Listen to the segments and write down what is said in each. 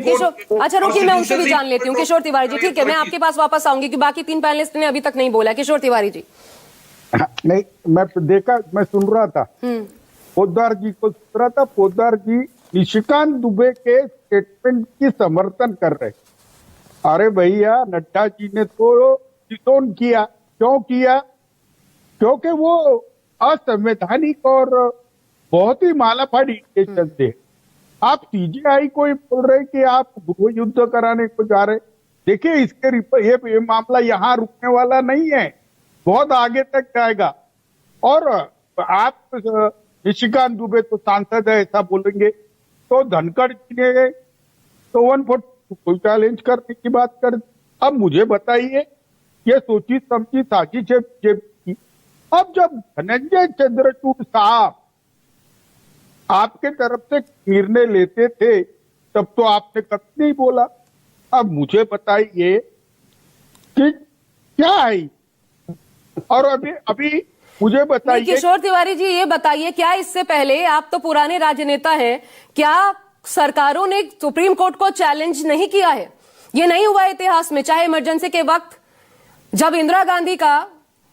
किशोर, अच्छा रुकिए, मैं उनसे भी जान लेती हूँ। किशोर तिवारी जी, ठीक है, मैं आपके पास वापस आऊंगी कि बाकी 3 पैनलिस्ट ने अभी तक नहीं बोला। किशोर तिवारी जी। नहीं, मैं सुन रहा था, पोद्दार जी को सुन रहा था। पोद्दार जी निशिकांत दुबे के स्टेटमेंट की समर्थन कर रहे। अरे भैया, नड्डा जी ने तो डिसोन किया। क्यों किया? क्योंकि वो असंवैधानिक और बहुत ही मालाफाड़ी इंडिकेशन थे। आप सीजीआई को बोल रहे कि आप गृह युद्ध कराने को जा रहे। देखिए, ये मामला यहाँ रुकने वाला नहीं है, बहुत आगे तक जाएगा। और आप निशिकांत दुबे तो सांसद है, ऐसा बोलेंगे तो धनखड़ जी ने तो 140 कोई चैलेंज करने की बात कर। अब मुझे बताइए, ये सोची समझी साजिश है बीजेपी की। अब जब धनंजय चंद्रचूड़ साहब आपके तरफ से निर्णय लेते थे, तब तो आपने कभी नहीं बोला। अब मुझे बताइए कि क्या है। और अभी मुझे बताइए। किशोर तिवारी जी, ये बताइए, क्या इससे पहले, आप तो पुराने राजनेता हैं, क्या सरकारों ने सुप्रीम कोर्ट को चैलेंज नहीं किया है? ये नहीं हुआ इतिहास में, चाहे इमरजेंसी के वक्त जब इंदिरा गांधी का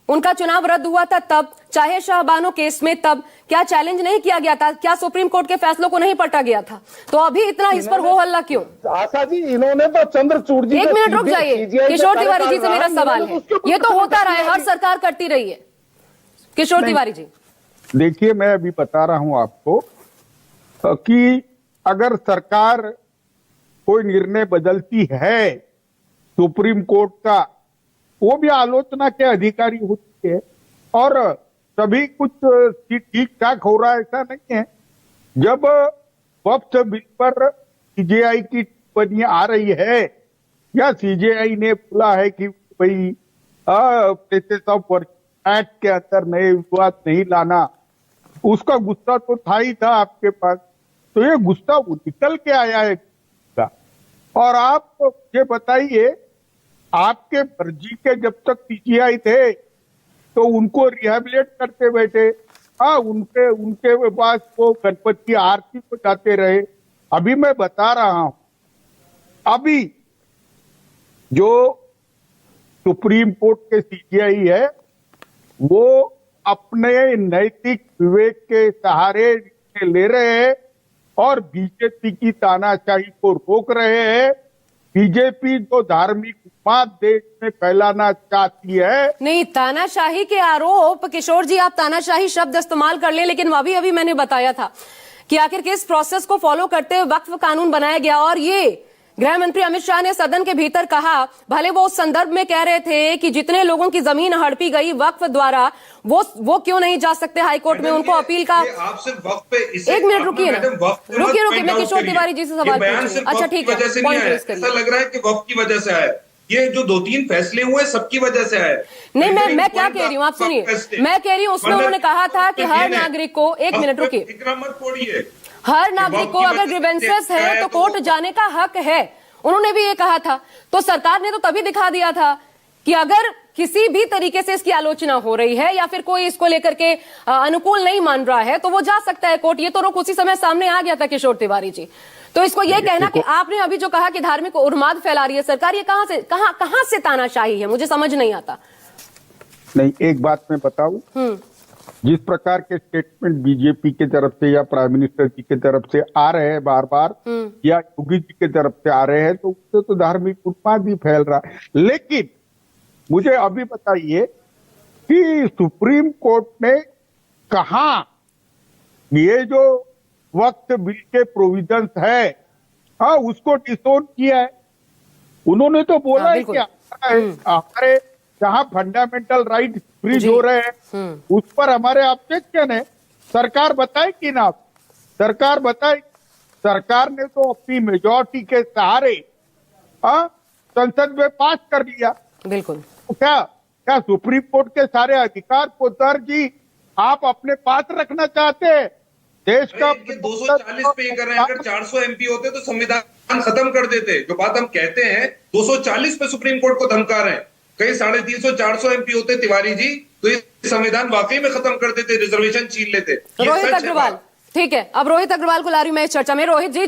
उनका चुनाव रद्द हुआ था तब, चाहे शाहबानो केस में तब, क्या चैलेंज नहीं किया गया था? क्या सुप्रीम कोर्ट के फैसलों को नहीं पलटा गया था? तो अभी इतना इस पर हो हल्ला क्यों? आशा जी, इन्होंने तो चंद्रचूड़ जी, 1 मिनट रुक जाइए। किशोर तिवारी जी से मेरा सवाल है, ये तो होता रहा है, हर सरकार करती रही है। किशोर तिवारी जी, देखिए, मैं अभी बता रहा हूं आपको कि अगर सरकार कोई निर्णय बदलती है सुप्रीम कोर्ट का, वो भी आलोचना के अधिकारी होती है। और सभी कुछ ठीक ठाक हो रहा है, ऐसा नहीं है। जब वक्फ बिल पर सीजेआई की टिप्पणी आ रही है, या सीजेआई ने बोला है कि भाई प्लेसेस ऑफ वर्क एक्ट के अंदर नए विवाद नहीं लाना, उसका गुस्सा तो था ही था आपके पास। तो ये गुस्सा निकल के आया है। और आप ये बताइए, आपके फर्जी के जब तक सीजीआई थे तो उनको रिहेबिलिट करते बैठे। उनके पास वो गणपति की आरती को जाते रहे। अभी मैं बता रहा हूं, अभी जो सुप्रीम कोर्ट के सीजीआई है, वो अपने नैतिक विवेक के सहारे ले रहे हैं और बीजेपी की तानाशाही को रोक रहे हैं। बीजेपी जो धार्मिक उन्माद देश में फैलाना चाहती है। नहीं, तानाशाही के आरोप, किशोर जी आप तानाशाही शब्द इस्तेमाल कर लें, लेकिन अभी मैंने बताया था कि आखिर किस प्रोसेस को फॉलो करते हुए वक्फ कानून बनाया गया। और ये गृह मंत्री अमित शाह ने सदन के भीतर कहा, भले वो उस संदर्भ में कह रहे थे कि जितने लोगों की जमीन हड़पी गई वक्फ द्वारा, वो क्यों नहीं जा सकते हाईकोर्ट में, उनको अपील का। आप सिर्फ वक्त पे 1 मिनट रुकिए ना, रुकिए, मैं किशोर तिवारी जी से सवाल पूछूंगी। अच्छा ठीक है, ऐसा लग रहा है कि वक्त की वजह से आया। ये जो 2-3 फैसले हुए सबकी वजह से आए। नहीं, मैं क्या कह रही हूँ, आप सुनिए। मैं कह रही हूँ, उसमें उन्होंने कहा था कि हर नागरिक को, 1 मिनट रुकिए, हर नागरिक को अगर ग्रीवेंसेस है तो कोर्ट जाने का हक है, उन्होंने भी ये कहा था। तो सरकार ने तो तभी दिखा दिया था कि अगर किसी भी तरीके से इसकी आलोचना हो रही है या फिर कोई इसको लेकर के अनुकूल नहीं मान रहा है तो वो जा सकता है कोर्ट। ये तो रुख उसी समय सामने आ गया था किशोर तिवारी जी। तो इसको ये कहना कि आपने अभी जो कहा कि धार्मिक उन्माद फैला रही है सरकार, ये कहां से तानाशाही है, मुझे समझ नहीं आता। नहीं, एक बात मैं बताऊं, जिस प्रकार के स्टेटमेंट बीजेपी की तरफ से या प्राइम मिनिस्टर जी की तरफ से आ रहे हैं बार बार, या योगी जी की तरफ से आ रहे हैं, तो उससे तो धार्मिक उन्माद ही फैल रहा है। लेकिन मुझे अभी बताइए कि सुप्रीम कोर्ट ने कहा ये जो वक्त बिल के प्रोविजंस है, उसको डिसोन किया है। उन्होंने तो बोला है कि हमारे जहां फंडामेंटल राइट फ्रीज हो रहे हैं उस पर हमारे ऑब्जेक्शन है। सरकार बताए कि ना, सरकार बताए। सरकार ने तो अपनी मेजॉरिटी के सहारे संसद में पास कर लिया। बिल्कुल। तो क्या सुप्रीम कोर्ट के सारे अधिकार पोद्दार जी आप अपने पास रखना चाहते हैं? देश का 240 पे कर रहे हैं। अगर 400 एमपी होते तो संविधान खत्म कर देते। जो बात हम कहते हैं 240 पे सुप्रीम कोर्ट को धमका रहे हैं। कहीं 350-400 एमपी होते तिवारी जी तो ये संविधान वाकई में खत्म कर देते, रिजर्वेशन छीन लेते। रोहित अग्रवाल, ठीक है, अब रोहित अग्रवाल को ला रही हूं मैं इस चर्चा में। रोहित जी,